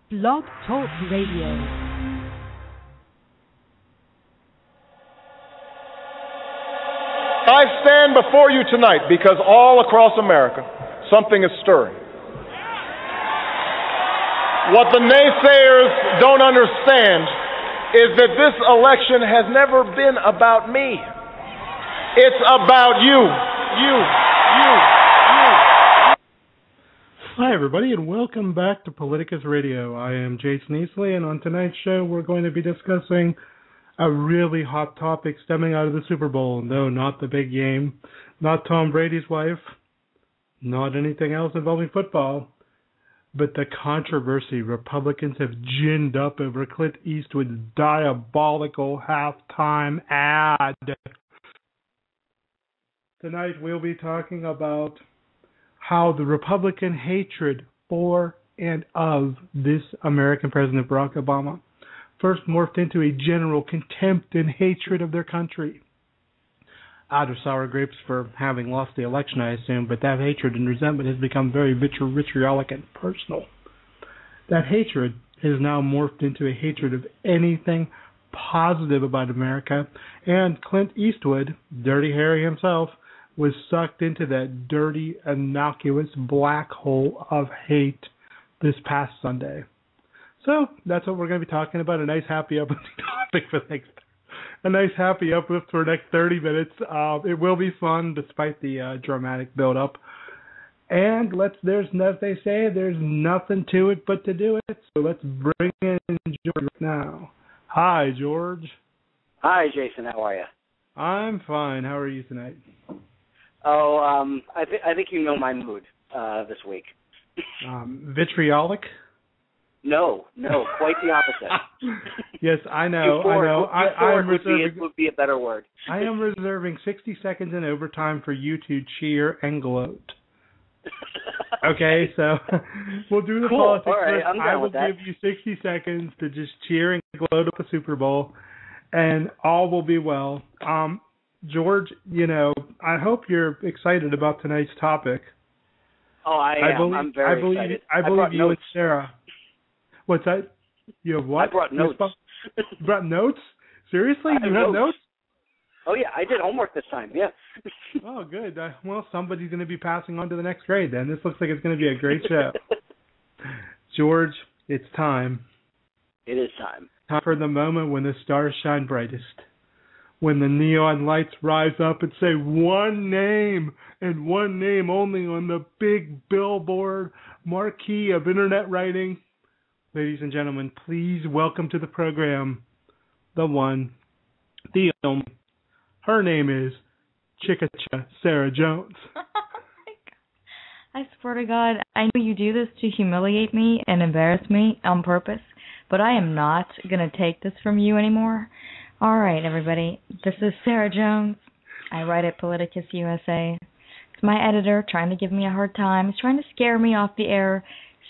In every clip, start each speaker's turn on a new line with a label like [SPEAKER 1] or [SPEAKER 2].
[SPEAKER 1] Blog Talk Radio.
[SPEAKER 2] I stand before you tonight because all across America, something is stirring. What the naysayers don't understand is that this election has never been about me. It's about you.
[SPEAKER 3] Hi, everybody, and welcome back to Politicus Radio. I am Jason Easley, and on tonight's show, we're going to be discussing a really hot topic stemming out of the Super Bowl. No, not the big game, not Tom Brady's wife, not anything else involving football, but the controversy Republicans have ginned up over Clint Eastwood's diabolical halftime ad. Tonight, we'll be talking about how the Republican hatred for and of this American President Barack Obama first morphed into a general contempt and hatred of their country. Out of sour grapes for having lost the election, I assume, but that hatred and resentment has become very vitriolic and personal. That hatred has now morphed into a hatred of anything positive about America, and Clint Eastwood, Dirty Harry himself, was sucked into that dirty, innocuous black hole of hate this past Sunday. So that's what we're going to be talking about, a nice happy uplifting topic for the next, a nice happy uplift for the next 30 minutes. It will be fun despite the dramatic build-up. And there's nothing to it but to do it. So let's bring in George now. Hi, George.
[SPEAKER 4] Hi, Jason. How are you?
[SPEAKER 3] I'm fine. How are you tonight?
[SPEAKER 4] I think you know my mood this week.
[SPEAKER 3] Vitriolic?
[SPEAKER 4] No, quite the opposite.
[SPEAKER 3] Yes, I know.
[SPEAKER 4] Euphoric would be a better word.
[SPEAKER 3] I am reserving 60 seconds in overtime for you to cheer and gloat. Okay, so we'll do the politics
[SPEAKER 4] all right,
[SPEAKER 3] first.
[SPEAKER 4] I'm
[SPEAKER 3] I
[SPEAKER 4] down
[SPEAKER 3] will
[SPEAKER 4] with that.
[SPEAKER 3] give you 60 seconds to just cheer and gloat at the Super Bowl, and all will be well. George, I hope you're excited about tonight's topic.
[SPEAKER 4] Oh, I am. I'm very excited.
[SPEAKER 3] I believe you
[SPEAKER 4] notes.
[SPEAKER 3] and Sarah. What's that? You have what?
[SPEAKER 4] I brought notes.
[SPEAKER 3] You brought notes? Seriously? You have notes?
[SPEAKER 4] Oh, yeah, I did homework this time, yeah.
[SPEAKER 3] Oh, good. Well, somebody's going to be passing on to the next grade then. This looks like it's going to be a great show. George, it's time.
[SPEAKER 4] It is time.
[SPEAKER 3] Time for the moment when the stars shine brightest. When the neon lights rise up and say one name, and one name only on the big billboard marquee of internet writing. Ladies and gentlemen, please welcome to the program the one, the only. Her name is Chickacha Sarah Jones.
[SPEAKER 5] Oh my God. I swear to God, I know you do this to humiliate me and embarrass me on purpose, but I am not going to take this from you anymore. All right, everybody. This is Sarah Jones. I write at Politicus USA. It's my editor trying to give me a hard time. He's trying to scare me off the air,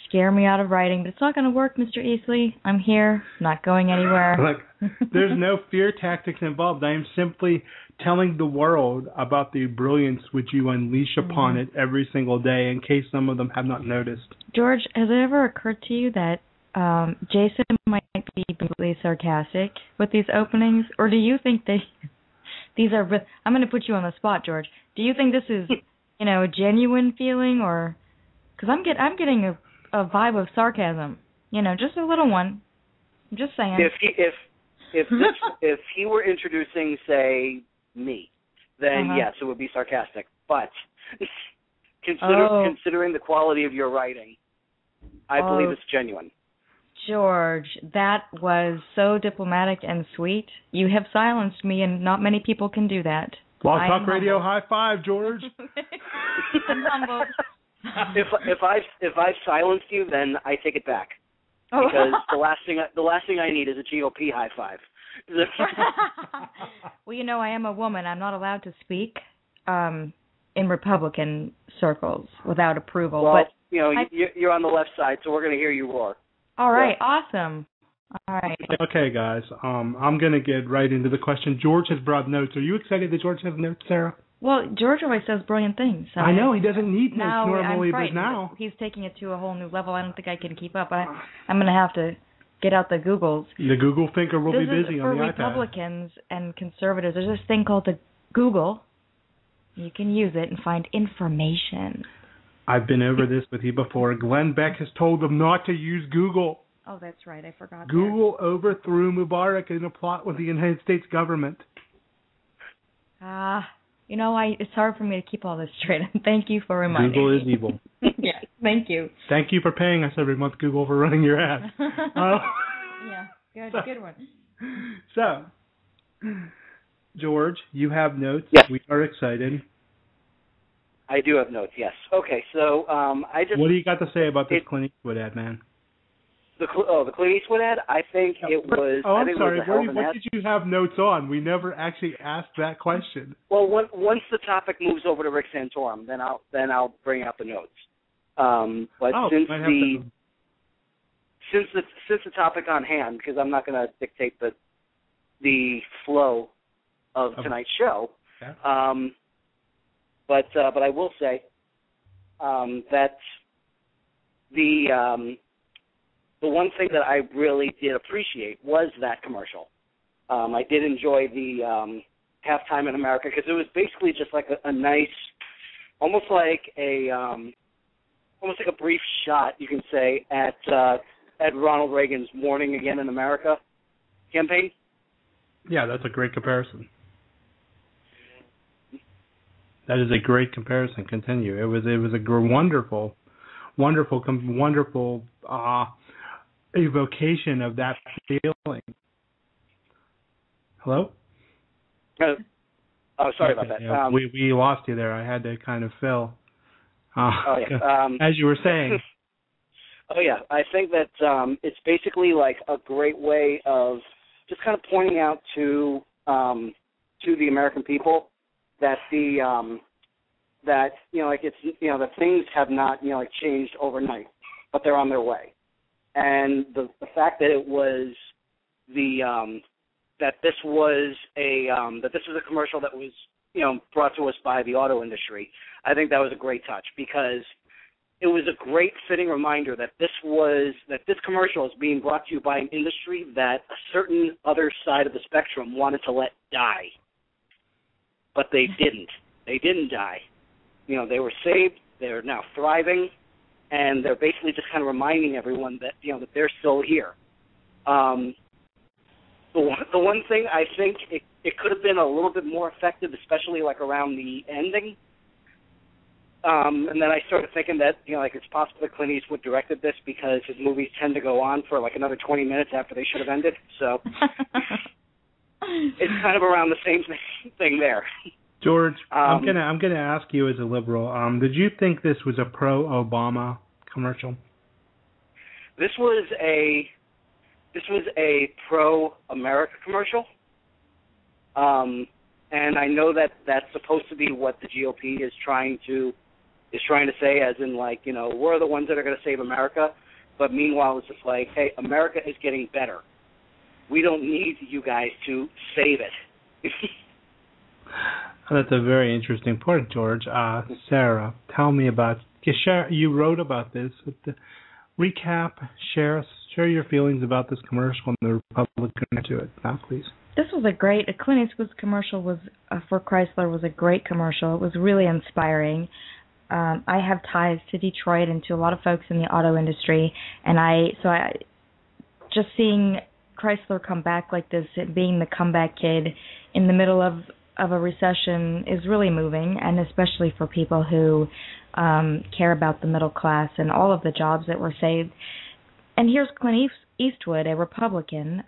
[SPEAKER 5] scare me out of writing, but it's not going to work, Mr. Easley. I'm here, not going anywhere.
[SPEAKER 3] Look, there's no fear tactics involved. I am simply telling the world about the brilliance which you unleash upon it every single day, in case some of them have not noticed.
[SPEAKER 5] George, has it ever occurred to you that Jason might be completely sarcastic with these openings, or do you think these are? I'm going to put you on the spot, George. Do you think this is, a genuine feeling, or because I'm getting a vibe of sarcasm, just a little one. I'm just saying.
[SPEAKER 4] If he were introducing, say, me, then yes, it would be sarcastic. But considering the quality of your writing, I believe it's genuine.
[SPEAKER 5] George, that was so diplomatic and sweet. You have silenced me, and not many people can do that.
[SPEAKER 3] Blog Talk Radio, high five, George.
[SPEAKER 5] I'm humbled.
[SPEAKER 4] If I've silenced you, then I take it back. Because the last thing I need is a GOP high five.
[SPEAKER 5] Well, I am a woman. I'm not allowed to speak in Republican circles without approval.
[SPEAKER 4] Well,
[SPEAKER 5] but
[SPEAKER 4] you're on the left side, so we're going to hear you roar.
[SPEAKER 5] All right, awesome. All right.
[SPEAKER 3] Okay, guys. I'm going to get right into the question. George has brought notes. Are you excited that George has notes, Sarah?
[SPEAKER 5] Well, George always says brilliant things. So
[SPEAKER 3] I know, he doesn't need notes
[SPEAKER 5] now
[SPEAKER 3] normally,
[SPEAKER 5] I'm
[SPEAKER 3] but
[SPEAKER 5] frightened.
[SPEAKER 3] now...
[SPEAKER 5] He's taking it to a whole new level. I don't think I can keep up. I'm going to have to get out the Googles.
[SPEAKER 3] The Google thinker will be busy on the iPad.
[SPEAKER 5] For Republicans and conservatives, there's this thing called the Google. You can use it and find information.
[SPEAKER 3] I've been over this with you before. Glenn Beck has told them not to use Google.
[SPEAKER 5] Oh, that's right. I forgot.
[SPEAKER 3] Google overthrew Mubarak in a plot with the United States government.
[SPEAKER 5] It's hard for me to keep all this straight. Thank you for reminding
[SPEAKER 3] Google
[SPEAKER 5] me.
[SPEAKER 3] is evil.
[SPEAKER 5] Yeah, thank you.
[SPEAKER 3] Thank you for paying us every month, Google, for running your ads.
[SPEAKER 5] Yeah, good one.
[SPEAKER 3] So, George, you have notes.
[SPEAKER 4] Yes.
[SPEAKER 3] We are excited.
[SPEAKER 4] I do have notes, yes. Okay, so
[SPEAKER 3] What do you got to say about this Clint Eastwood ad, man?
[SPEAKER 4] The Clint Eastwood ad, I think it was...
[SPEAKER 3] Oh, I'm sorry.
[SPEAKER 4] What
[SPEAKER 3] What did you have notes on? We never actually asked that question.
[SPEAKER 4] Well, once the topic moves over to Rick Santorum, then I'll bring out the notes. Since the topic on hand, because I'm not going to dictate the flow of tonight's show,
[SPEAKER 3] okay.
[SPEAKER 4] But I will say that the one thing that I really did appreciate was that commercial. I did enjoy the halftime in America because it was basically just like a nice, almost like a brief shot, you can say, at Ronald Reagan's Morning Again in America campaign.
[SPEAKER 3] Yeah, that's a great comparison. That is a great comparison. Continue. It was a wonderful evocation of that feeling. Hello?
[SPEAKER 4] Sorry about that.
[SPEAKER 3] Yeah, we lost you there. I had to kind of fill.
[SPEAKER 4] Yeah.
[SPEAKER 3] As you were saying.
[SPEAKER 4] Oh yeah, I think that it's basically like a great way of just kind of pointing out to the American people that that things have not changed overnight, but they're on their way. And the fact that it was that this was a commercial that was brought to us by the auto industry, I think that was a great touch because it was a great fitting reminder that this commercial is being brought to you by an industry that a certain other side of the spectrum wanted to let die, but they didn't. They didn't die. They were saved. They're now thriving. And they're basically just kind of reminding everyone that that they're still here. The one thing I think it could have been a little bit more effective, especially like around the ending. And then I started thinking that it's possible that Clint Eastwood directed this because his movies tend to go on for like another 20 minutes after they should have ended. So it's kind of around the same thing there.
[SPEAKER 3] George, I'm gonna ask you as a liberal. Did you think this was a pro-Obama commercial?
[SPEAKER 4] This was a pro-America commercial, and I know that that's supposed to be what the GOP is trying to say, as in we're the ones that are going to save America. But meanwhile, it's just like, hey, America is getting better. We don't need you guys to save it.
[SPEAKER 3] That's a very interesting point, George. Sarah, tell me about. You wrote about this. Recap. Share your feelings about this commercial and the Republican to it. Now, please.
[SPEAKER 5] This was a Clint Eastwood's commercial for Chrysler was a great commercial. It was really inspiring. I have ties to Detroit and to a lot of folks in the auto industry, and I just seeing Chrysler come back like this, being the comeback kid in the middle of a recession is really moving, and especially for people who care about the middle class and all of the jobs that were saved. And here's Clint Eastwood, a Republican,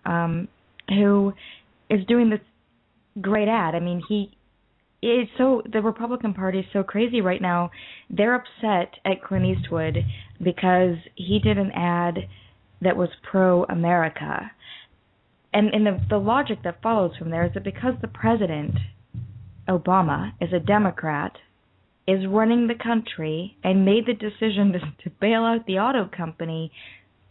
[SPEAKER 5] who is doing this great ad. I mean, the Republican Party is so crazy right now. They're upset at Clint Eastwood because he did an ad that was pro-America. And the logic that follows from there is that because the president, Obama, is a Democrat, is running the country and made the decision to bail out the auto company,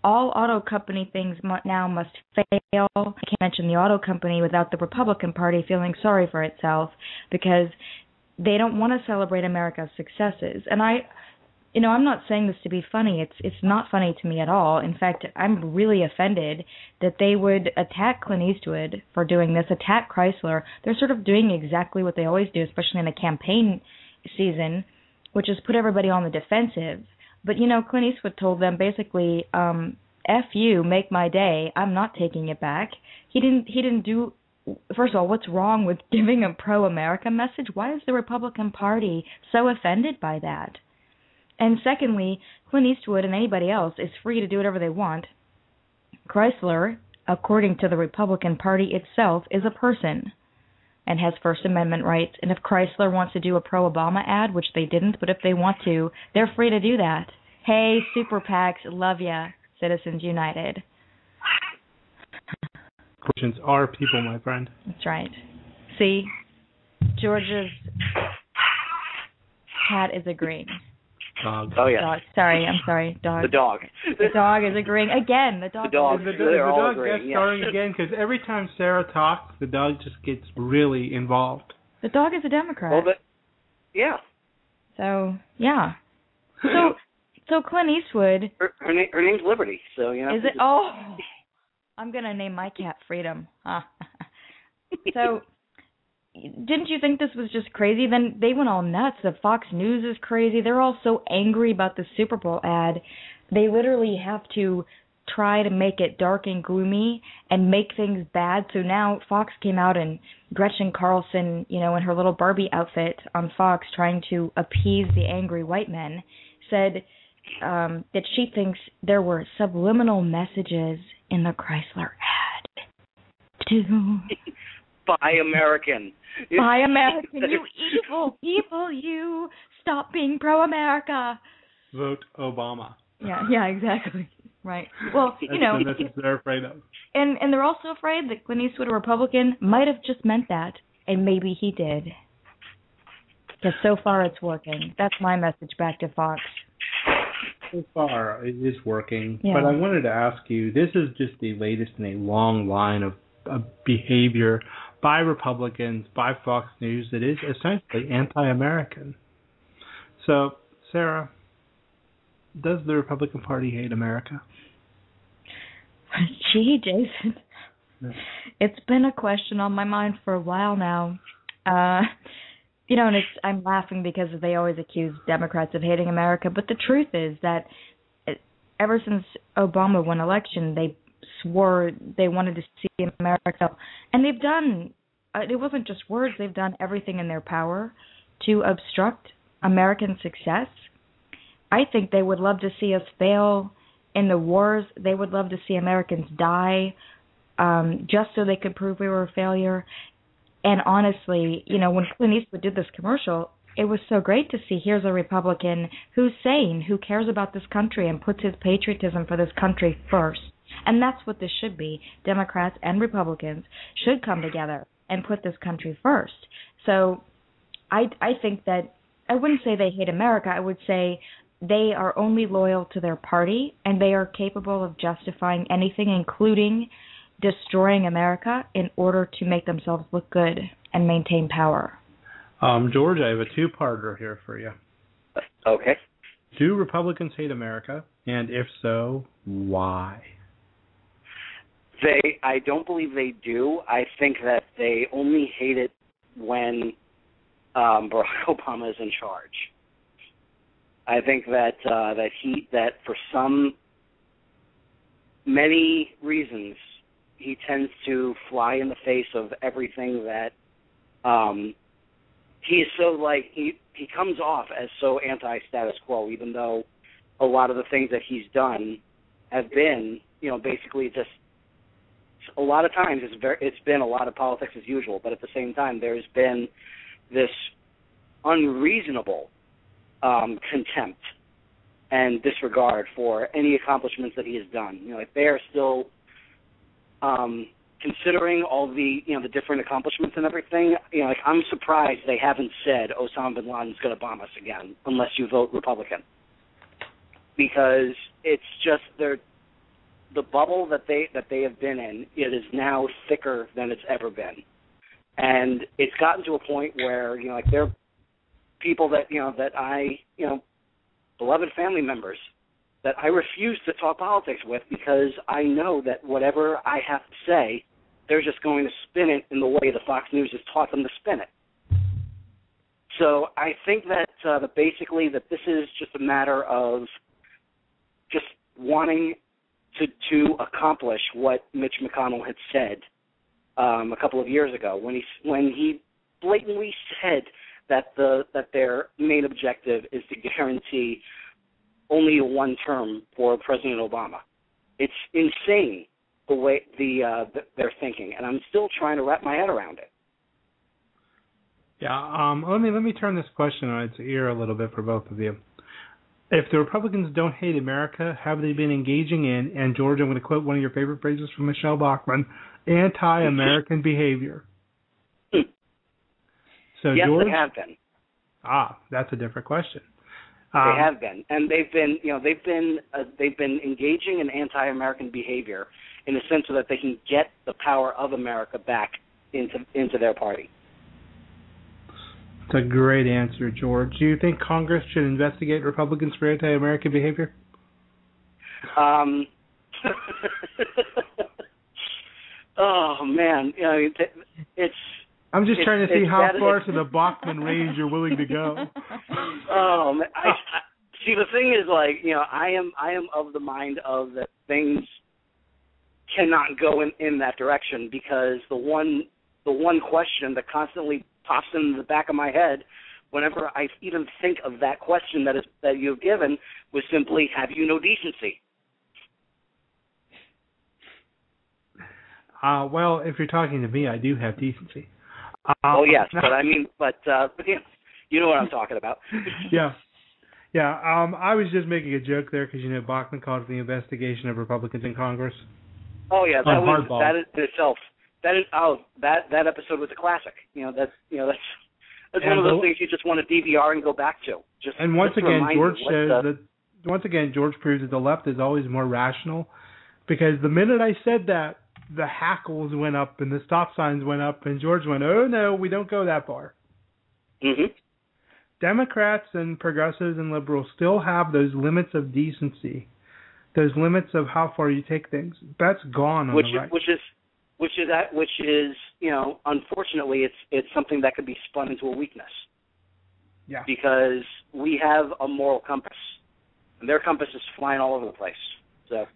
[SPEAKER 5] all auto company things now must fail. I can't mention the auto company without the Republican Party feeling sorry for itself because they don't want to celebrate America's successes. And I'm not saying this to be funny. It's not funny to me at all. In fact, I'm really offended that they would attack Clint Eastwood for doing this, attack Chrysler. They're sort of doing exactly what they always do, especially in a campaign season, which is put everybody on the defensive. But, Clint Eastwood told them basically, F you, make my day. I'm not taking it back. He didn't do... First of all, what's wrong with giving a pro-America message? Why is the Republican Party so offended by that? And secondly, Clint Eastwood and anybody else is free to do whatever they want. Chrysler, according to the Republican Party itself, is a person and has First Amendment rights. And if Chrysler wants to do a pro-Obama ad, which they didn't, but if they want to, they're free to do that. Hey, super PACs, love ya, Citizens United.
[SPEAKER 3] Christians are people, my friend.
[SPEAKER 5] That's right. See, George's cat is agreeing.
[SPEAKER 3] Dog.
[SPEAKER 4] Oh, yeah.
[SPEAKER 5] Dog. Sorry, I'm sorry. Dog.
[SPEAKER 4] The dog.
[SPEAKER 5] The dog is agreeing. Again, the dog.
[SPEAKER 3] The dog
[SPEAKER 4] agreeing,
[SPEAKER 3] gets starting again because every time Sarah talks, the dog just gets really involved.
[SPEAKER 5] The dog is a Democrat.
[SPEAKER 4] Well, yeah.
[SPEAKER 5] So, yeah. So Clint Eastwood...
[SPEAKER 4] Her name's Liberty, so,
[SPEAKER 5] Is it? Oh! I'm going to name my cat Freedom. So... Didn't you think this was just crazy? Then they went all nuts. The Fox News is crazy. They're all so angry about the Super Bowl ad. They literally have to try to make it dark and gloomy and make things bad. So now Fox came out and Gretchen Carlson, in her little Barbie outfit on Fox trying to appease the angry white men, said that she thinks there were subliminal messages in the Chrysler ad.
[SPEAKER 4] Buy American.
[SPEAKER 5] Buy American, you evil people, you. Stop being pro-America.
[SPEAKER 3] Vote Obama.
[SPEAKER 5] Yeah, exactly. Right. Well,
[SPEAKER 3] That's the message they're afraid of.
[SPEAKER 5] And they're also afraid that Clint Eastwood, a Republican, might have just meant that, and maybe he did. Because so far it's working. That's my message back to Fox.
[SPEAKER 3] So far, it is working.
[SPEAKER 5] Yeah.
[SPEAKER 3] But I wanted to ask you, this is just the latest in a long line of behavior by Republicans, by Fox News, that is essentially anti-American. So, Sarah, does the Republican Party hate America?
[SPEAKER 5] Gee, Jason. Yeah. It's been a question on my mind for a while now. And I'm laughing because they always accuse Democrats of hating America, but the truth is that ever since Obama won election, they swore they wanted to see America, and they've done, it wasn't just words, they've done everything in their power to obstruct American success. I think they would love to see us fail in the wars. They would love to see Americans die just so they could prove we were a failure. And honestly, when Clint Eastwood did this commercial, it was so great to see here's a Republican who's sane, who cares about this country and puts his patriotism for this country first. And that's what this should be. Democrats and Republicans should come together and put this country first. So I think that I wouldn't say they hate America. I would say they are only loyal to their party, and they are capable of justifying anything, including destroying America, in order to make themselves look good and maintain power.
[SPEAKER 3] George, I have a two-parter here for you.
[SPEAKER 4] Okay.
[SPEAKER 3] Do Republicans hate America? And if so, why?
[SPEAKER 4] I don't believe they do. I think that they only hate it when Barack Obama is in charge. I think that for many reasons, he tends to fly in the face of everything that he is so he comes off as so anti-status quo, even though a lot of the things that he's done have been, basically just a lot of times it's been a lot of politics as usual, but at the same time there's been this unreasonable contempt and disregard for any accomplishments that he has done. They are still considering all the the different accomplishments and everything. I'm surprised they haven't said Osama bin Laden's going to bomb us again unless you vote Republican, because it's just the bubble that they have been in. It is now thicker than it's ever been, and it's gotten to a point where people that that I beloved family members that I refuse to talk politics with because I know that whatever I have to say, they're just going to spin it in the way the Fox News has taught them to spin it. So I think that basically that this is just a matter of just wanting to accomplish what Mitch McConnell had said a couple of years ago when he blatantly said that their main objective is to guarantee only a one term for President Obama. It's insane the way they're thinking, and I'm still trying to wrap my head around it.
[SPEAKER 3] Yeah, let me turn this question on its ear a little bit for both of you. If the Republicans don't hate America, have they been engaging in, and George, I'm going to quote one of your favorite phrases from Michelle Bachmann, anti-American behavior? So
[SPEAKER 4] yes,
[SPEAKER 3] George,
[SPEAKER 4] they have been.
[SPEAKER 3] That's a different question.
[SPEAKER 4] They have been, and they've been engaging in anti-American behavior in the sense that they can get the power of America back into their party.
[SPEAKER 3] That's a great answer, George. Do you think Congress should investigate Republicans for anti-American behavior?
[SPEAKER 4] Oh man, it's.
[SPEAKER 3] I'm just trying to see how far to the Bachmann range you're willing to go.
[SPEAKER 4] Oh man, see, the thing is, I am of the mind of that things cannot go in that direction because the one question that constantly pops in the back of my head whenever I even think of that question that you've given was simply, have you no decency?
[SPEAKER 3] Well, if you're talking to me, I do have decency.
[SPEAKER 4] Oh yes, but you know what I'm talking about.
[SPEAKER 3] Yeah. I was just making a joke there because Bachmann called it the investigation of Republicans in Congress.
[SPEAKER 4] Oh yeah, that in itself. That episode was a classic. That's one of those things you just want to DVR and go back to.
[SPEAKER 3] Once again, George proves that the left is always more rational, because the minute I said that, the hackles went up and the stop signs went up, and George went, "Oh no, we don't go that far."
[SPEAKER 4] Mm-hmm.
[SPEAKER 3] Democrats and progressives and liberals still have those limits of decency, those limits of how far you take things. That's gone on the right.
[SPEAKER 4] Which is unfortunately it's something that could be spun into a weakness.
[SPEAKER 3] Yeah.
[SPEAKER 4] Because we have a moral compass, and their compass is flying all over the place. So.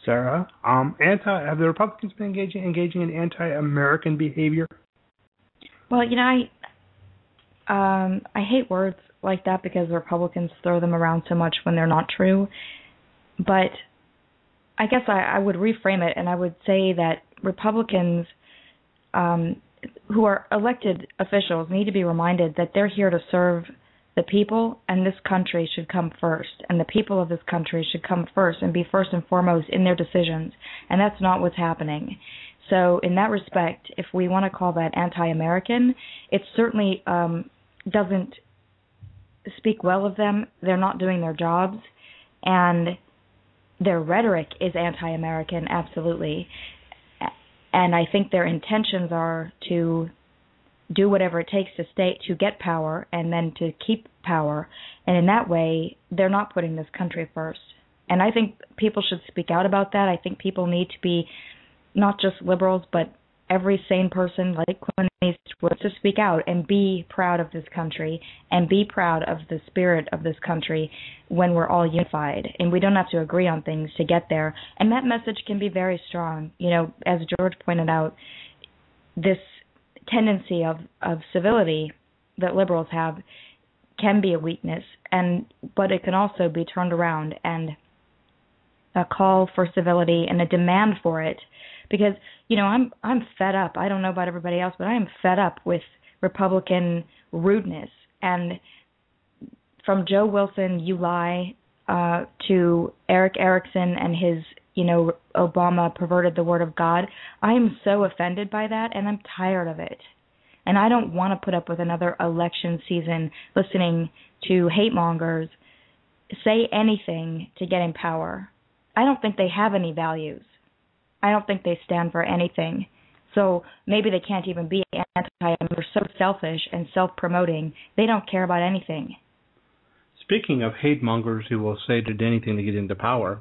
[SPEAKER 3] Sarah, have the Republicans been engaging in anti-American behavior?
[SPEAKER 5] Well, I hate words like that because Republicans throw them around so much when they're not true. But I guess I would reframe it, and I would say that Republicans who are elected officials need to be reminded that they're here to serve the people, and this country should come first, and the people of this country should come first and be first and foremost in their decisions, and that's not what's happening. So in that respect, if we want to call that anti-American, it certainly doesn't speak well of them. They're not doing their jobs, and their rhetoric is anti-American, absolutely. And I think their intentions are to do whatever it takes to get power and then to keep power. And in that way, they're not putting this country first. And I think people should speak out about that. I think people need to be not just liberals, but every sane person like Quinn needs to speak out and be proud of this country and be proud of the spirit of this country when we're all unified. And we don't have to agree on things to get there. And that message can be very strong. As George pointed out, this tendency of civility that liberals have can be a weakness, but it can also be turned around and a call for civility and a demand for it. Because I'm fed up. I don't know about everybody else, but I am fed up with Republican rudeness. And from Joe Wilson, you lie, to Eric Erickson and his Obama perverted the word of God. I am so offended by that, and I'm tired of it. And I don't want to put up with another election season listening to hate mongers say anything to get in power. I don't think they have any values. I don't think they stand for anything So maybe they can't even be anti. They're so selfish and self-promoting. They don't care about anything.
[SPEAKER 3] Speaking of hate mongers who will say to anything to get into power,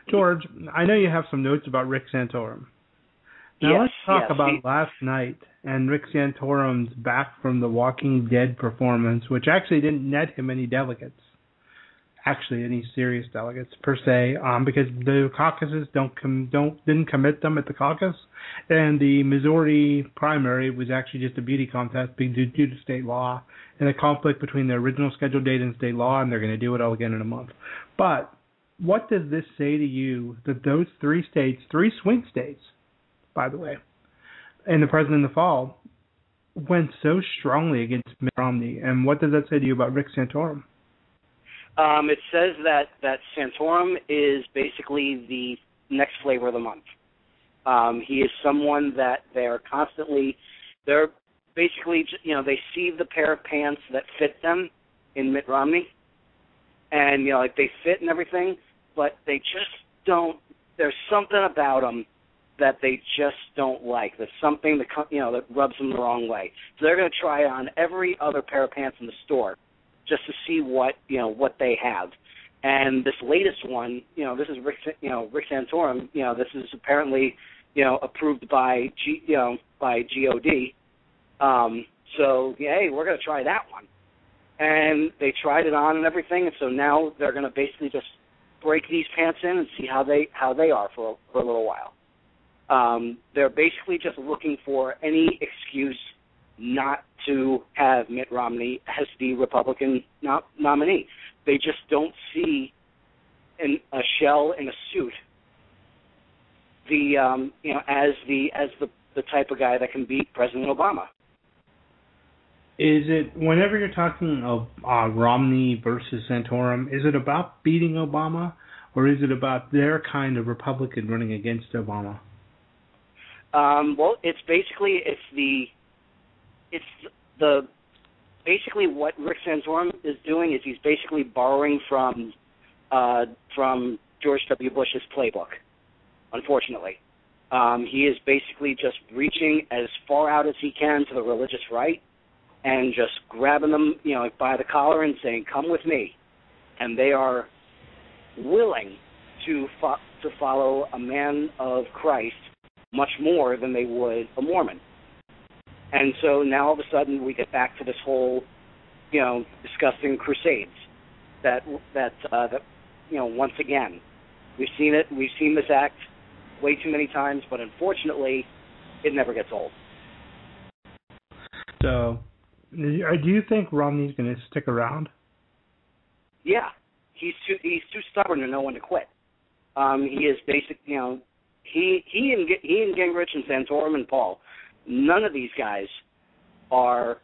[SPEAKER 3] George, I know you have some notes about Rick Santorum. Now let's talk about last night and Rick Santorum's back from the Walking Dead performance, which actually didn't net him any delegates. Actually, any serious delegates per se, because the caucuses didn't commit them at the caucus, and the Missouri primary was actually just a beauty contest due to state law and a conflict between the original scheduled date and state law, and they're going to do it all again in a month. But what does this say to you that those three states, three swing states, by the way, and the president in the fall, went so strongly against Mitt Romney, and what does that say to you about Rick Santorum?
[SPEAKER 4] It says that Santorum is basically the next flavor of the month. He is someone that they're basically, they see the pair of pants that fit them in Mitt Romney, and, like they fit and everything, but they just don't, there's something about them that they just don't like. There's something that rubs them the wrong way. So they're going to try on every other pair of pants in the store just to see what they have. And this latest one, this is Rick Santorum. This is apparently approved by GOD. So hey, we're going to try that one. And they tried it on and everything, and so now they're going to basically just break these pants in and see how they are for a little while. They're basically just looking for any excuse not to have Mitt Romney as the Republican nominee. They just don't see in a shell in a suit as the type of guy that can beat President Obama.
[SPEAKER 3] Is it, whenever you're talking of Romney versus Santorum, is it about beating Obama, or is it about their kind of Republican running against Obama?
[SPEAKER 4] Well, it's basically basically what Rick Santorum is doing is he's basically borrowing from George W. Bush's playbook. Unfortunately, he is basically just reaching as far out as he can to the religious right and just grabbing them, by the collar and saying, "Come with me," and they are willing to follow a man of Christ much more than they would a Mormon. And so now all of a sudden we get back to this whole, disgusting crusades that once again, we've seen it. We've seen this act way too many times, but unfortunately, it never gets old.
[SPEAKER 3] So, do you think Romney's going to stick around?
[SPEAKER 4] Yeah, he's too stubborn to know when to quit. He is he and Gingrich and Santorum and Paul. None of these guys are.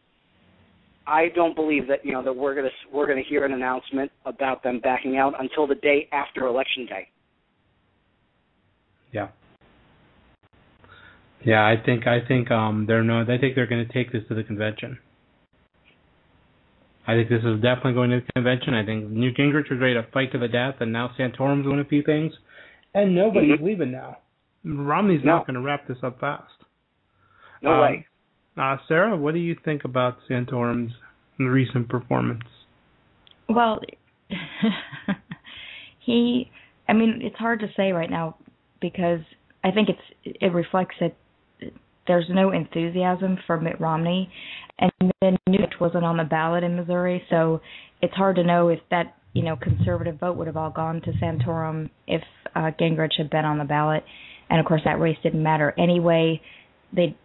[SPEAKER 4] I don't believe that that we're gonna hear an announcement about them backing out until the day after Election Day.
[SPEAKER 3] Yeah. Yeah, I think they're no. I think they're going to take this to the convention. I think this is definitely going to the convention. I think Newt Gingrich was ready to fight to the death, and now Santorum's doing a few things, and nobody's leaving now. Romney's not going to wrap this up fast.
[SPEAKER 4] No way.
[SPEAKER 3] Sarah, what do you think about Santorum's recent performance?
[SPEAKER 5] Well, it's hard to say right now because I think it reflects that there's no enthusiasm for Mitt Romney, and then Newt wasn't on the ballot in Missouri, so it's hard to know if that conservative vote would have all gone to Santorum if Gingrich had been on the ballot. And of course, that race didn't matter anyway. They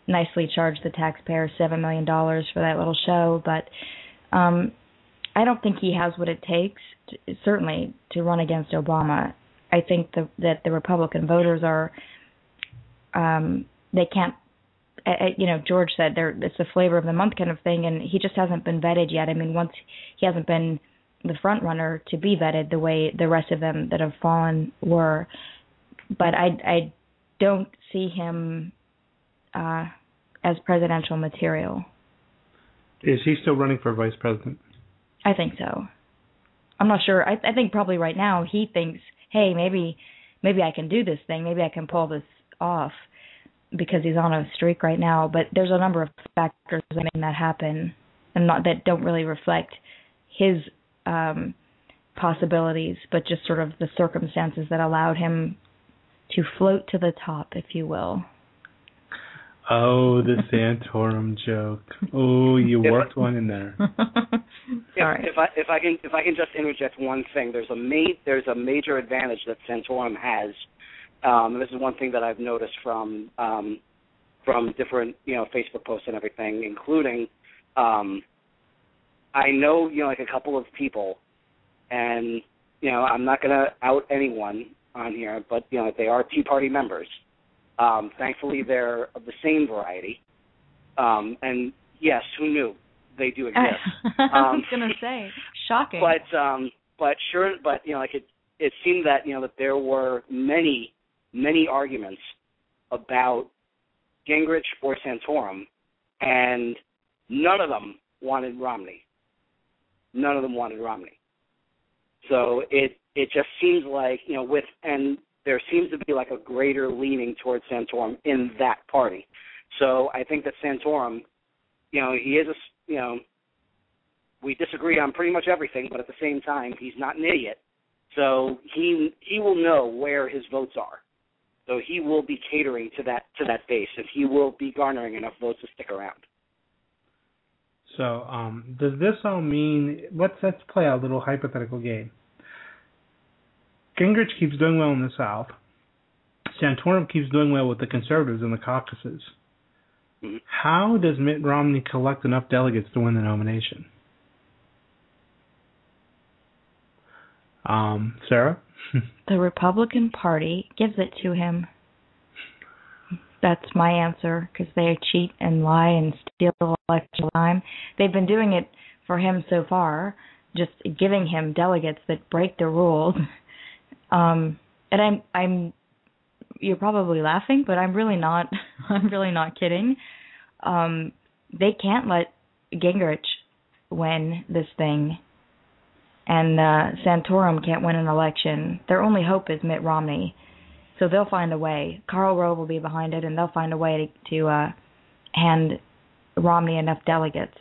[SPEAKER 5] nicely charged the taxpayers $7 million for that little show, but I don't think he has what it takes, certainly, to run against Obama. I think that the Republican voters are, they can't, George said it's the flavor of the month kind of thing, and he just hasn't been vetted yet. I mean, once he hasn't been the front runner to be vetted the way the rest of them that have fallen were. But I don't see him as presidential material.
[SPEAKER 3] Is he still running for vice president?
[SPEAKER 5] I think so. I'm not sure. I think probably right now he thinks, hey, maybe I can do this thing. Maybe I can pull this off. because he's on a streak right now. But there's a number of factors that make that happen, and that don't really reflect his possibilities, but just sort of the circumstances that allowed him to float to the top, if you will.
[SPEAKER 3] Oh, the Santorum joke. Oh, you worked one in there.
[SPEAKER 5] Sorry.
[SPEAKER 4] If I can just interject one thing, there's a major advantage that Santorum has. This is one thing that I've noticed from different Facebook posts and everything, including I know like a couple of people, and I'm not going to out anyone on here, but they are Tea Party members. Thankfully, they're of the same variety. And yes, who knew they do exist?
[SPEAKER 5] I was going to say, shocking.
[SPEAKER 4] But it seemed that that there were many arguments about Gingrich or Santorum, and none of them wanted Romney. None of them wanted Romney. So it just seems like and there seems to be like a greater leaning towards Santorum in that party. So I think that Santorum, he is we disagree on pretty much everything, but at the same time, he's not an idiot. So he will know where his votes are. So he will be catering to that base, and he will be garnering enough votes to stick around.
[SPEAKER 3] So does this all mean, let's play a little hypothetical game. Gingrich keeps doing well in the South. Santorum keeps doing well with the conservatives in the caucuses.
[SPEAKER 4] Mm-hmm.
[SPEAKER 3] How does Mitt Romney collect enough delegates to win the nomination? Sarah?
[SPEAKER 5] The Republican Party gives it to him. That's my answer, because they cheat and lie and steal election time. They've been doing it for him so far, just giving him delegates that break the rules. And I'm you're probably laughing, but I'm really not. I'm really not kidding. They can't let Gingrich win this thing, and Santorum can't win an election. Their only hope is Mitt Romney. So they'll find a way. Karl Rove will be behind it, and they'll find a way to hand Romney enough delegates.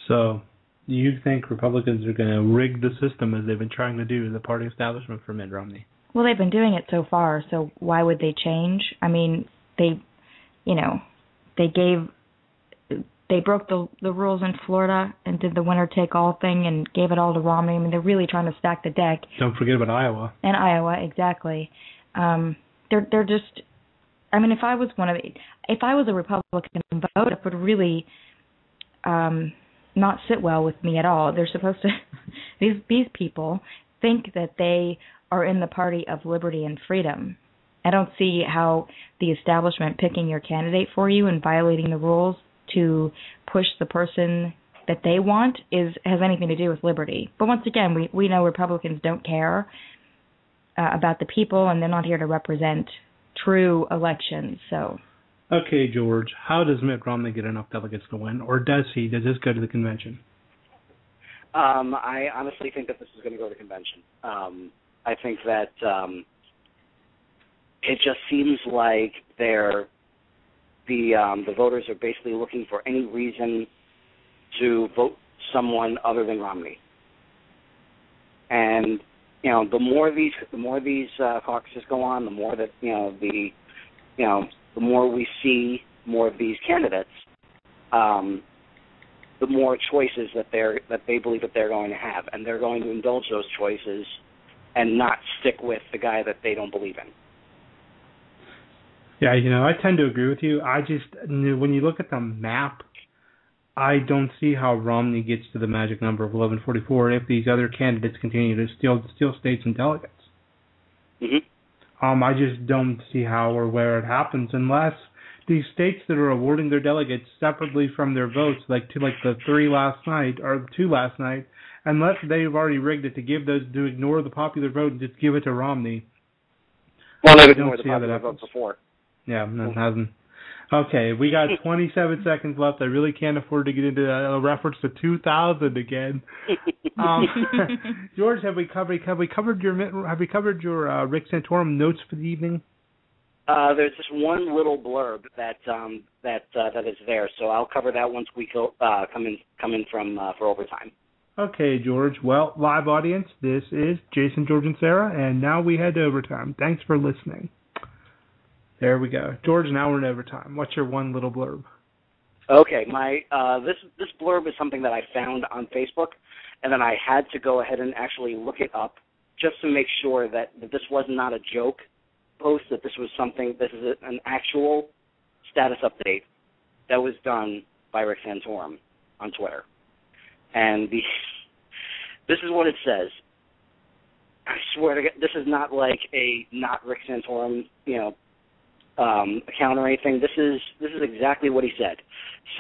[SPEAKER 3] So you think Republicans are going to rig the system as they've been trying to do, the party establishment for Mitt Romney?
[SPEAKER 5] Well, they've been doing it so far, so why would they change? I mean, they broke the rules in Florida and did the winner-take-all thing and gave it all to Romney. I mean, they're really trying to stack the deck.
[SPEAKER 3] Don't forget about Iowa.
[SPEAKER 5] And Iowa, exactly. They're just. I mean, if I was a Republican vote, it would really not sit well with me at all. They're supposed to. These people think that they are in the party of liberty and freedom. I don't see how the establishment picking your candidate for you and violating the rules to push the person that they want has anything to do with liberty. But once again, we know Republicans don't care about the people, and they're not here to represent true elections. So,
[SPEAKER 3] okay, George, how does Mitt Romney get enough delegates to win, or does he? Does this go to the convention?
[SPEAKER 4] I honestly think that this is going to go to convention. I think that it just seems like the voters are basically looking for any reason to vote someone other than Romney. And the more these caucuses go on, the more that the more we see more of these candidates, the more choices that they believe that they're going to have, and they're going to indulge those choices and not stick with the guy that they don't believe in.
[SPEAKER 3] Yeah, I tend to agree with you. I just, when you look at the map, I don't see how Romney gets to the magic number of 1144 if these other candidates continue to steal states and delegates.
[SPEAKER 4] Mm-hmm.
[SPEAKER 3] I just don't see how or where it happens unless these states that are awarding their delegates separately from their votes, like the 3 last night or 2 last night, unless they've already rigged it to ignore the popular vote and just give it to Romney.
[SPEAKER 4] Well, they've ignored the popular vote before.
[SPEAKER 3] Yeah, that hasn't. Okay, we got 27 seconds left. I really can't afford to get into a reference to 2000 again. George, have we covered your Rick Santorum notes for the evening?
[SPEAKER 4] There's just one little blurb that is there, so I'll cover that once we come in for overtime.
[SPEAKER 3] Okay, George. Well, live audience, this is Jason, George, and Sarah, and now we head to overtime. Thanks for listening. There we go. George, now we're in overtime. What's your one little blurb?
[SPEAKER 4] Okay, this blurb is something that I found on Facebook, and then I had to go ahead and actually look it up just to make sure that this was not a joke post, that this is an actual status update that was done by Rick Santorum on Twitter. And this is what it says. I swear to God, this is not like a not Rick Santorum, account or anything. This is exactly what he said.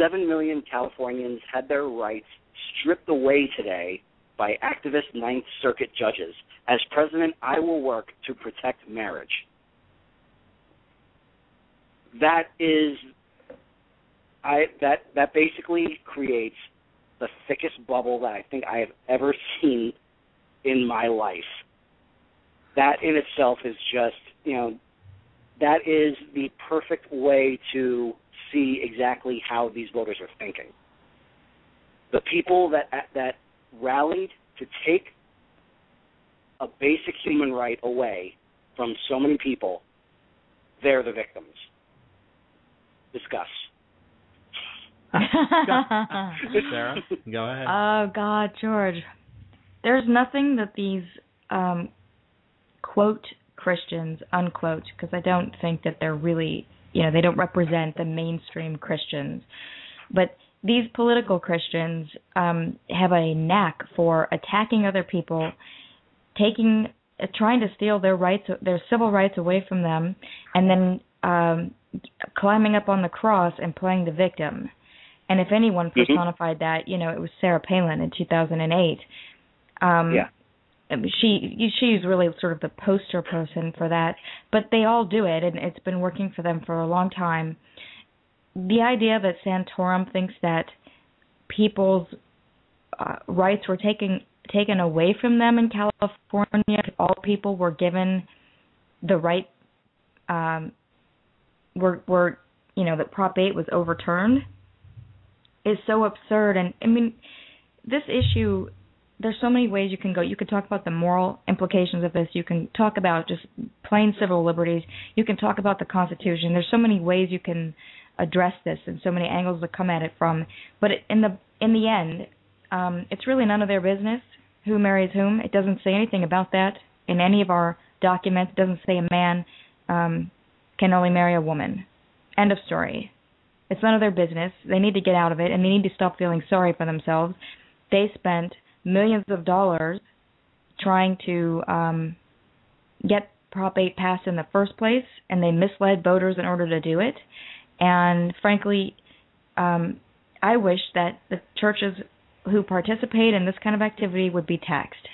[SPEAKER 4] 7 million Californians had their rights stripped away today by activist Ninth Circuit judges. As president, I will work to protect marriage. That basically creates the thickest bubble that I think I have ever seen in my life. That in itself is just, that is the perfect way to see exactly how these voters are thinking. The people that rallied to take a basic human right away from so many people, they're the victims. Discuss.
[SPEAKER 6] Sarah, go ahead.
[SPEAKER 5] Oh, God, George. There's nothing that these, quote, Christians, unquote, because I don't think that they're really, they don't represent the mainstream Christians. But these political Christians have a knack for attacking other people, trying to steal their rights, their civil rights away from them, and then climbing up on the cross and playing the victim. And if anyone personified that, it was Sarah Palin in 2008.
[SPEAKER 4] Yeah.
[SPEAKER 5] She's really sort of the poster person for that. But they all do it, and it's been working for them for a long time. The idea that Santorum thinks that people's rights were taken away from them in California, all people were given the right, that Prop 8 was overturned, is so absurd. And I mean, this issue, there's so many ways you can go. You could talk about the moral implications of this. You can talk about just plain civil liberties. You can talk about the Constitution. There's so many ways you can address this and so many angles to come at it from. But in the end, it's really none of their business who marries whom. It doesn't say anything about that in any of our documents. It doesn't say a man can only marry a woman. End of story. It's none of their business. They need to get out of it, and they need to stop feeling sorry for themselves. They spent millions of dollars trying to get Prop 8 passed in the first place, and they misled voters in order to do it. And frankly, I wish that the churches who participate in this kind of activity would be taxed,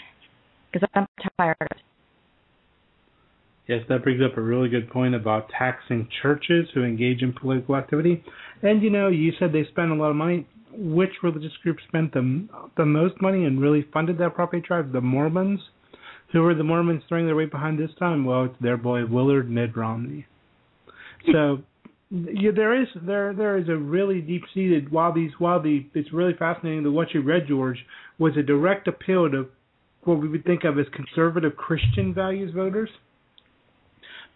[SPEAKER 5] because I'm tired of it.
[SPEAKER 3] Yes, that brings up a really good point about taxing churches who engage in political activity. And, you said they spent a lot of money. Which religious group spent the most money and really funded that Prop 8 drive? The Mormons. Who are the Mormons throwing their weight behind this time? Well, it's their boy Willard Mitt Romney. So there is a really deep-seated, it's really fascinating that what you read, George, was a direct appeal to what we would think of as conservative Christian values voters.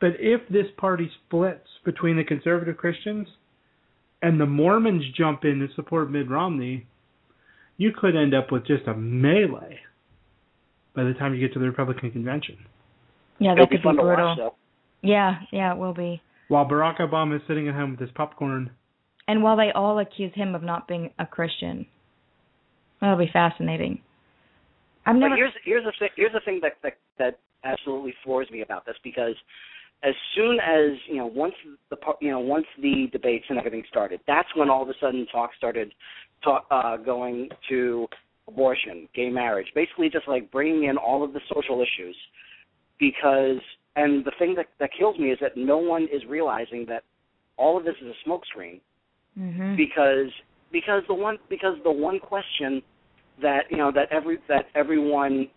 [SPEAKER 3] But if this party splits between the conservative Christians and the Mormons jump in to support Mitt Romney, you could end up with just a melee by the time you get to the Republican convention.
[SPEAKER 5] Yeah, that could be brutal. Watch, yeah, it will be.
[SPEAKER 3] While Barack Obama is sitting at home with his popcorn.
[SPEAKER 5] And while they all accuse him of not being a Christian. That'll be fascinating.
[SPEAKER 4] But here's the thing that absolutely floors me about this, because as soon as once the debates and everything started, that's when all of a sudden talk started going to abortion, gay marriage, basically just like bringing in all of the social issues. And the thing that kills me is that no one is realizing that all of this is a smokescreen, because the one question that everyone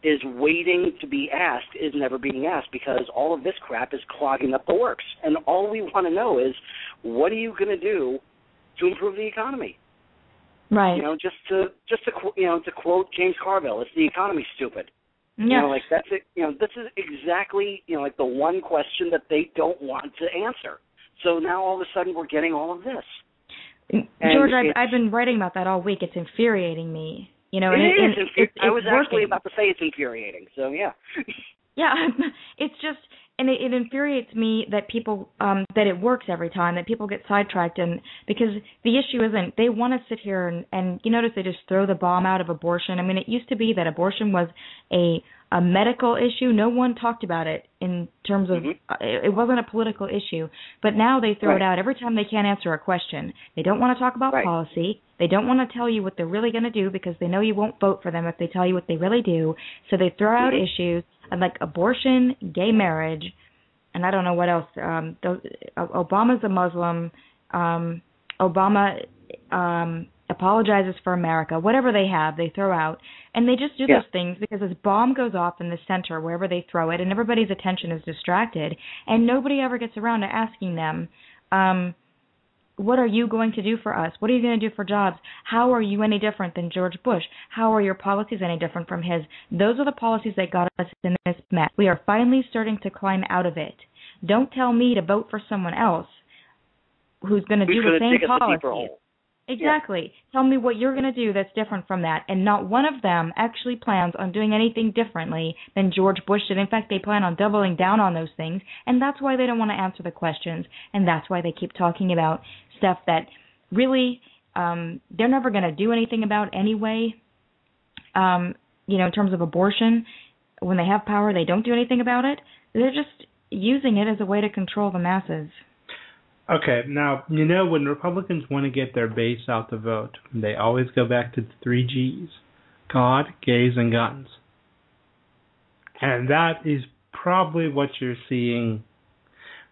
[SPEAKER 4] is waiting to be asked is never being asked because all of this crap is clogging up the works. And all we want to know is, what are you going to do to improve the economy?
[SPEAKER 5] Right.
[SPEAKER 4] You know, just to quote James Carville, it's the economy, stupid.
[SPEAKER 5] Yeah.
[SPEAKER 4] You know, like that's it. You know, this is exactly, you know, like the one question that they don't want to answer. So now all of a sudden we're getting all of this.
[SPEAKER 5] George, I've been writing about that all week. It's infuriating me. You know,
[SPEAKER 4] I was actually
[SPEAKER 5] working.
[SPEAKER 4] about to say it's infuriating. So yeah.
[SPEAKER 5] Yeah, it's just, and it infuriates me that people that it works every time, that people get sidetracked, and because the issue isn't they want to sit here and you notice they just throw the bomb out of abortion. I mean, it used to be that abortion was a medical issue. No one talked about it in terms of it wasn't a political issue, but now they throw it out every time they can't answer a question. They don't want to talk about policy. They don't want to tell you what they're really going to do because they know you won't vote for them if they tell you what they really do. So they throw out issues like abortion, gay marriage, and I don't know what else. Obama's a Muslim. Obama apologizes for America. Whatever they have, they throw out. And they just do those things because this bomb goes off in the center wherever they throw it, and everybody's attention is distracted, and nobody ever gets around to asking them, what are you going to do for us? What are you going to do for jobs? How are you any different than George Bush? How are your policies any different from his? Those are the policies that got us in this mess. We are finally starting to climb out of it. Don't tell me to vote for someone else who's going to do the same policies. Exactly. Yeah. Tell me what you're going to do that's different from that. And not one of them actually plans on doing anything differently than George Bush did. In fact, they plan on doubling down on those things. And that's why they don't want to answer the questions. And that's why they keep talking about stuff that really they're never going to do anything about anyway. You know, in terms of abortion, when they have power, they don't do anything about it. They're just using it as a way to control the masses.
[SPEAKER 3] Okay, now, you know, when Republicans want to get their base out to vote, they always go back to the 3 Gs, God, gays, and guns. And that is probably what you're seeing.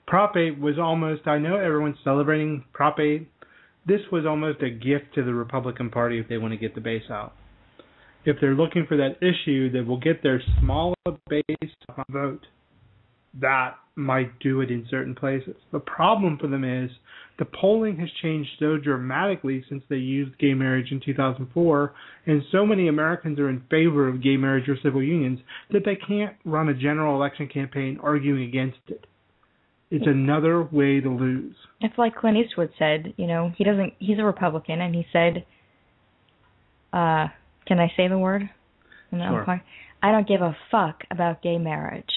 [SPEAKER 3] Prop 8 was almost, I know everyone's celebrating Prop 8. This was almost a gift to the Republican Party if they want to get the base out. If they're looking for that issue that will get their smaller base to vote, that might do it in certain places. The problem for them is the polling has changed so dramatically since they used gay marriage in 2004, and so many Americans are in favor of gay marriage or civil unions that they can't run a general election campaign arguing against it. It's another way to lose.
[SPEAKER 5] It's like Clint Eastwood said, you know, he's a Republican, and he said, can I say the word?
[SPEAKER 3] Sure.
[SPEAKER 5] I don't give a fuck about gay marriage.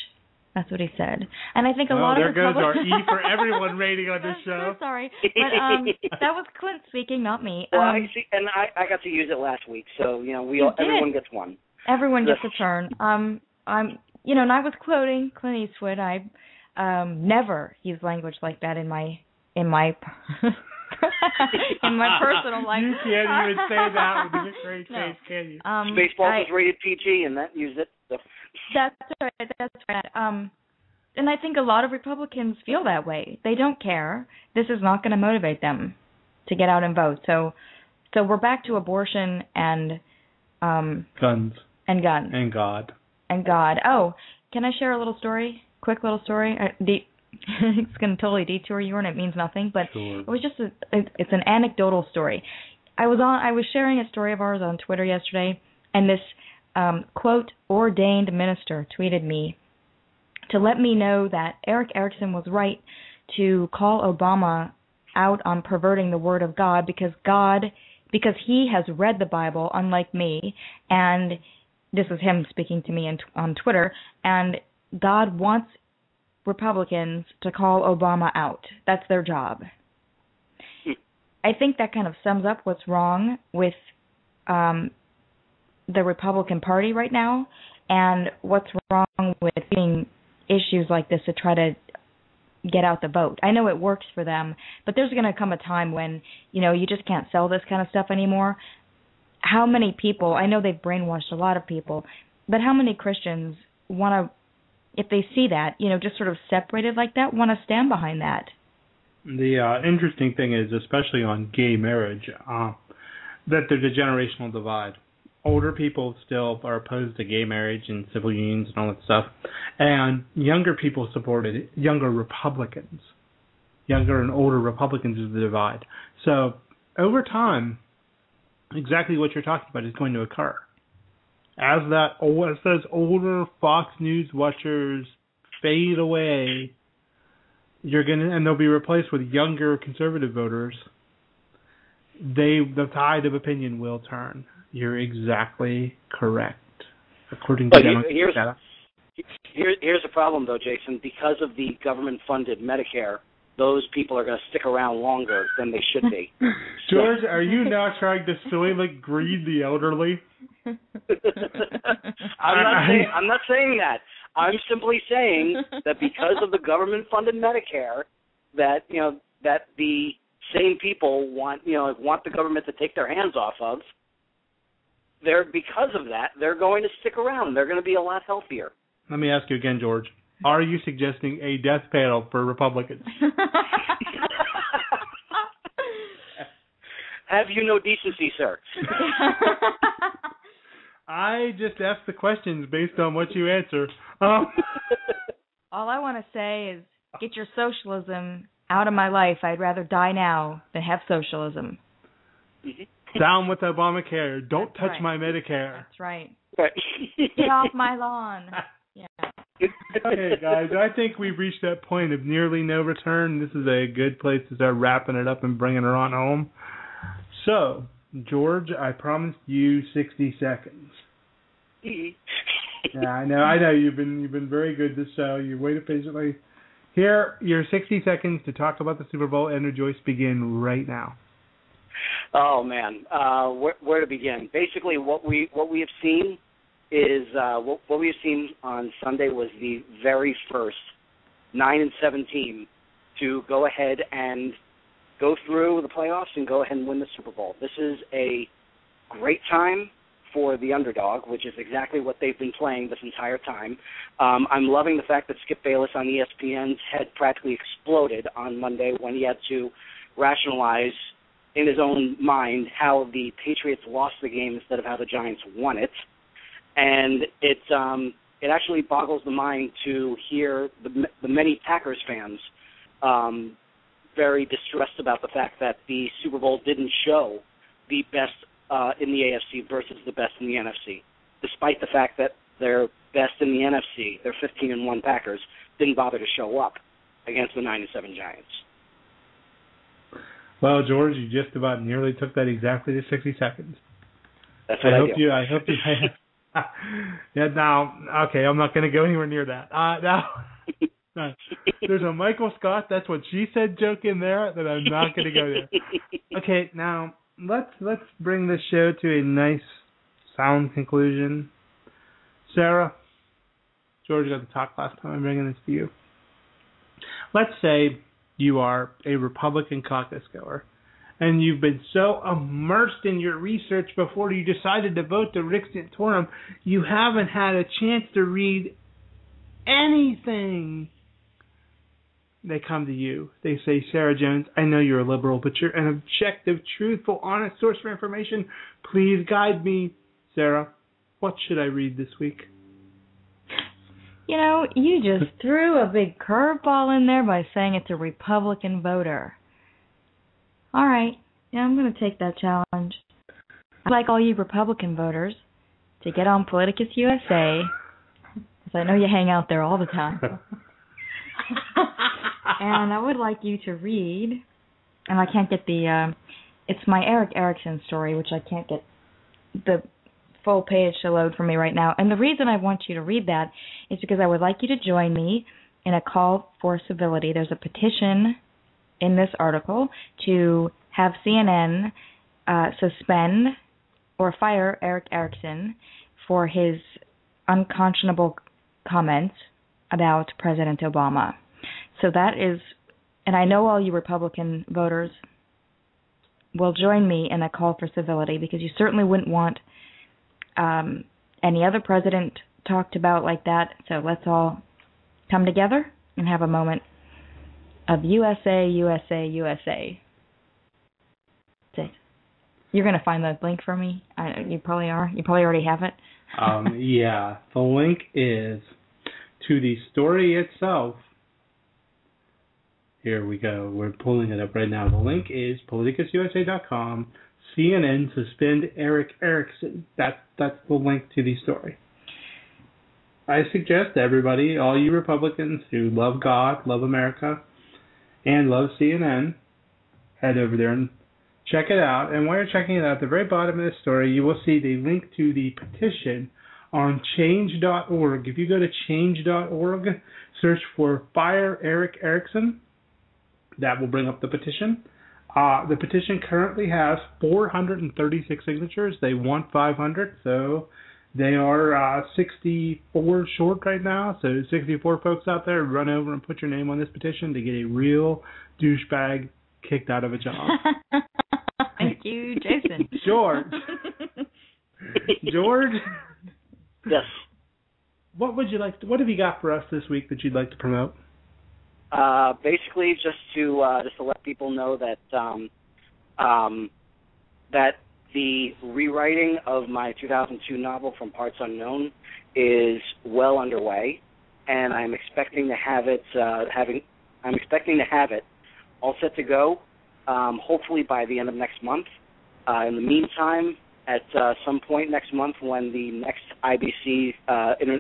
[SPEAKER 5] That's what he said. And I think a lot of
[SPEAKER 3] Republicans... there goes our E for everyone rating on this show.
[SPEAKER 5] So sorry. But that was Clint speaking, not me.
[SPEAKER 4] Well, I got to use it last week, so, you know, everyone gets one.
[SPEAKER 5] Everyone gets a turn. And I was quoting Clint Eastwood. I never use language like that in my in my personal life.
[SPEAKER 3] You can't even say that with a straight face, can you?
[SPEAKER 4] Spaceballs was rated PG, and that used it. So.
[SPEAKER 5] That's right. And I think a lot of Republicans feel that way. They don't care. This is not going to motivate them to get out and vote. So we're back to abortion and
[SPEAKER 3] guns.
[SPEAKER 5] And guns.
[SPEAKER 3] And God.
[SPEAKER 5] And God. Oh, can I share a little story? Quick little story. It's going to totally detour you, and it means nothing, but
[SPEAKER 3] sure.
[SPEAKER 5] It was just it's an anecdotal story. I was sharing a story of ours on Twitter yesterday, and this quote ordained minister tweeted me to let me know that Eric Erickson was right to call Obama out on perverting the word of God because he has read the Bible, unlike me, and this is him speaking to me on Twitter, and God wants Republicans to call Obama out. That's their job. I think that kind of sums up what's wrong with the Republican Party right now and what's wrong with being issues like this to try to get out the vote. I know it works for them, but there's going to come a time when, you just can't sell this kind of stuff anymore. How many people, I know they've brainwashed a lot of people, but how many Christians want to, if they see that, just sort of separated like that, want to stand behind that?
[SPEAKER 3] The interesting thing is, especially on gay marriage, that there's a generational divide. older people still are opposed to gay marriage and civil unions and all that stuff, and younger people supported younger Republicans. Younger and older Republicans is the divide. So over time, exactly what you're talking about is going to occur. As those older Fox News watchers fade away, and they'll be replaced with younger conservative voters. The tide of opinion will turn. You're exactly correct, according to data.
[SPEAKER 4] Here's the problem, though, Jason. Because of the government-funded Medicare, those people are going to stick around longer than they should be.
[SPEAKER 3] George, are you now trying to soylent greed the elderly?
[SPEAKER 4] I'm not saying that. I'm simply saying that because of the government-funded Medicare, that the same people want the government to take their hands off of. Because of that, they're going to stick around. They're going to be a lot healthier.
[SPEAKER 3] Let me ask you again, George. Are you suggesting a death panel for Republicans?
[SPEAKER 4] Have you no decency, sir?
[SPEAKER 3] I just asked the questions based on what you answer.
[SPEAKER 5] All I want to say is, get your socialism out of my life. I'd rather die now than have socialism.
[SPEAKER 3] Down with Obamacare. Don't
[SPEAKER 5] That's
[SPEAKER 3] touch
[SPEAKER 5] right.
[SPEAKER 3] my Medicare.
[SPEAKER 5] That's right.
[SPEAKER 4] Right.
[SPEAKER 5] Get off my lawn. Yeah.
[SPEAKER 3] Okay, guys, I think we've reached that point of nearly no return. This is a good place to start wrapping it up and bringing it on home. So, George, I promised you 60 seconds. Yeah, I know. You've been very good this show. You waited patiently. Here, your 60 seconds to talk about the Super Bowl and rejoice begin right now.
[SPEAKER 4] Oh man, where to begin? Basically, what we have seen is what we have seen on Sunday was the very first 9-7 team to go ahead and go through the playoffs and go ahead and win the Super Bowl. This is a great time for the underdog, which is exactly what they've been playing this entire time. I'm loving the fact that Skip Bayless on ESPN's head practically exploded on Monday when he had to rationalize in his own mind how the Patriots lost the game instead of how the Giants won it. And it actually boggles the mind to hear the many Packers fans very distressed about the fact that the Super Bowl didn't show the best in the AFC versus the best in the NFC, despite the fact that their best in the NFC, their 15-1 Packers, didn't bother to show up against the 9-7 Giants.
[SPEAKER 3] Well, George, you just about nearly took that exactly to 60 seconds.
[SPEAKER 4] That's what I hope
[SPEAKER 3] you. I hope you. Yeah. Now, okay, I'm not going to go anywhere near that. Now, there's a Michael Scott. That's what she said joke in there that I'm not going to go there. Okay, now let's bring this show to a nice, sound conclusion. Sarah, George got to talk last time. I'm bringing this to you. Let's say you are a Republican caucus goer, and you've been so immersed in your research before you decided to vote to Rick Santorum, you haven't had a chance to read anything. They come to you. They say, Sarah Jones, I know you're a liberal, but you're an objective, truthful, honest source for information. Please guide me. Sarah, what should I read this week?
[SPEAKER 5] You know, you just threw a big curveball in there by saying it's a Republican voter. All right. Yeah, I'm going to take that challenge. I'd like all you Republican voters to get on Politicus USA, because I know you hang out there all the time. And I would like you to read, and I can't get it's my Eric Erickson story, which I can't get the full page to load for me right now. And the reason I want you to read that is because I would like you to join me in a call for civility. There's a petition in this article to have CNN suspend or fire Eric Erickson for his unconscionable comments about President Obama. So that is, and I know all you Republican voters will join me in a call for civility, because you certainly wouldn't want any other president talked about like that. So let's all come together and have a moment of USA, USA, USA. That's it. You're going to find the link for me? You probably are. You probably already have it.
[SPEAKER 3] Yeah. The link is to the story itself. Here we go. We're pulling it up right now. The link is politicususa.com. CNN suspend Eric Erickson. That's the link to the story. I suggest everybody, all you Republicans who love God, love America, and love CNN, head over there and check it out. And while you're checking it out, at the very bottom of the story, you will see the link to the petition on change.org. If you go to change.org, search for Fire Eric Erickson. That will bring up the petition. The petition currently has 436 signatures. They want 500, so they are 64 short right now. So 64 folks out there, run over and put your name on this petition to get a real douchebag kicked out of a job.
[SPEAKER 5] Thank you, Jason.
[SPEAKER 3] George. George?
[SPEAKER 4] Yes.
[SPEAKER 3] What have you got for us this week that you'd like to promote?
[SPEAKER 4] Basically, just to let people know that that the rewriting of my 2002 novel From Parts Unknown is well underway, and I'm expecting to have it all set to go, hopefully by the end of next month. In the meantime, at some point next month, when the next IBC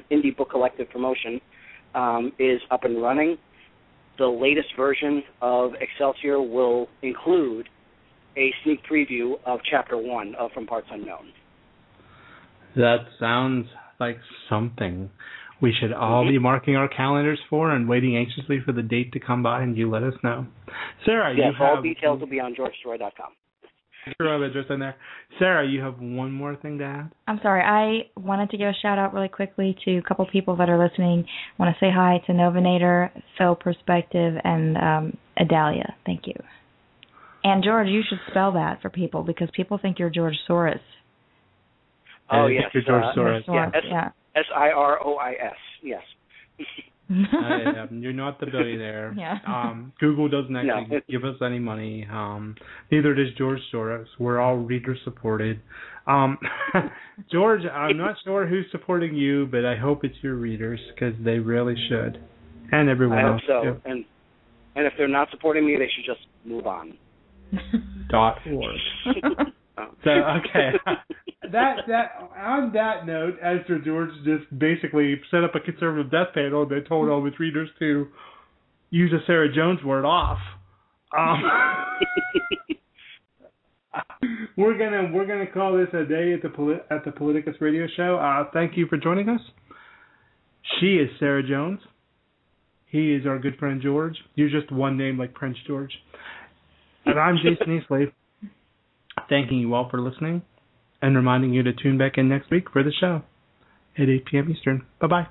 [SPEAKER 4] Indie Book Collective promotion is up and running, the latest version of Excelsior will include a sneak preview of Chapter 1 of From Parts Unknown.
[SPEAKER 3] That sounds like something we should all be marking our calendars for and waiting anxiously for the date to come by, and you let us know. Sarah,
[SPEAKER 4] yes, all details will be on georgestroy.com.
[SPEAKER 3] Address in there. Sarah, you have one more thing to add?
[SPEAKER 5] I'm sorry. I wanted to give a shout-out really quickly to a couple people that are listening. I want to say hi to Novinator, Phil Perspective, and Adalia. Thank you. And, George, you should spell that for people because people think you're George Soros.
[SPEAKER 4] Oh, yes.
[SPEAKER 3] You're George Soros.
[SPEAKER 4] Yeah. Sirois, yes.
[SPEAKER 3] You're not the billionaire.
[SPEAKER 5] Yeah.
[SPEAKER 3] Google doesn't actually give us any money. Neither does George Soros. We're all reader-supported. George, I'm not sure who's supporting you, but I hope it's your readers because they really should. And everyone else.
[SPEAKER 4] I hope so.
[SPEAKER 3] Too.
[SPEAKER 4] And if they're not supporting me, they should just move on.
[SPEAKER 3] .org. So, okay. On that note, Esther George just basically set up a conservative death panel and they told all his readers to use a Sarah Jones word off. We're gonna call this a day at the Politicus Radio Show. Thank you for joining us. She is Sarah Jones. He is our good friend George. You're just one name like Prince George. And I'm Jason Eastley. Thanking you all for listening and reminding you to tune back in next week for the show at 8 p.m. Eastern. Bye-bye.